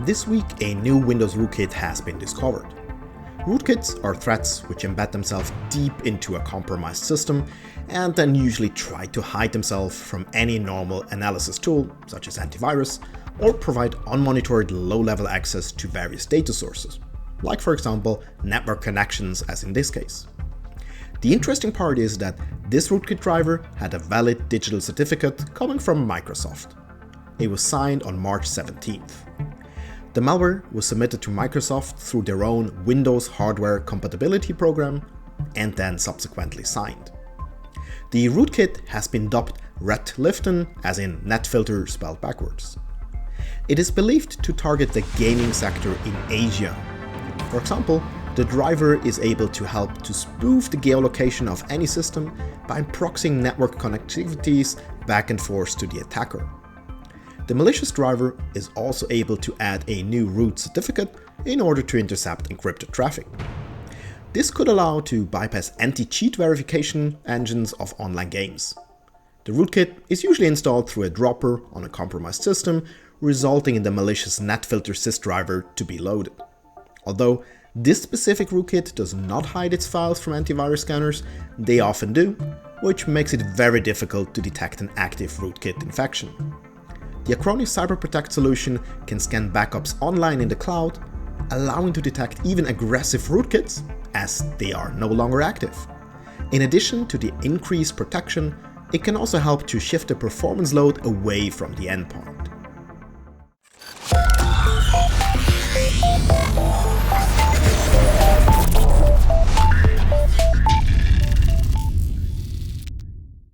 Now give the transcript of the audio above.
This week, a new Windows rootkit has been discovered. Rootkits are threats which embed themselves deep into a compromised system and then usually try to hide themselves from any normal analysis tool, such as antivirus, or provide unmonitored low-level access to various data sources, like for example network connections as in this case. The interesting part is that this rootkit driver had a valid digital certificate coming from Microsoft. It was signed on March 17th. The malware was submitted to Microsoft through their own Windows Hardware Compatibility program and then subsequently signed. The rootkit has been dubbed Retliften, as in netfilter spelled backwards. It is believed to target the gaming sector in Asia. For example, the driver is able to help to spoof the geolocation of any system by proxying network connectivities back and forth to the attacker. The malicious driver is also able to add a new root certificate in order to intercept encrypted traffic. This could allow to bypass anti-cheat verification engines of online games. The rootkit is usually installed through a dropper on a compromised system, resulting in the malicious netfilter sys driver to be loaded. Although this specific rootkit does not hide its files from antivirus scanners, they often do, which makes it very difficult to detect an active rootkit infection. The Acronis Cyber Protect solution can scan backups online in the cloud, allowing to detect even aggressive rootkits, as they are no longer active. In addition to the increased protection, it can also help to shift the performance load away from the endpoint.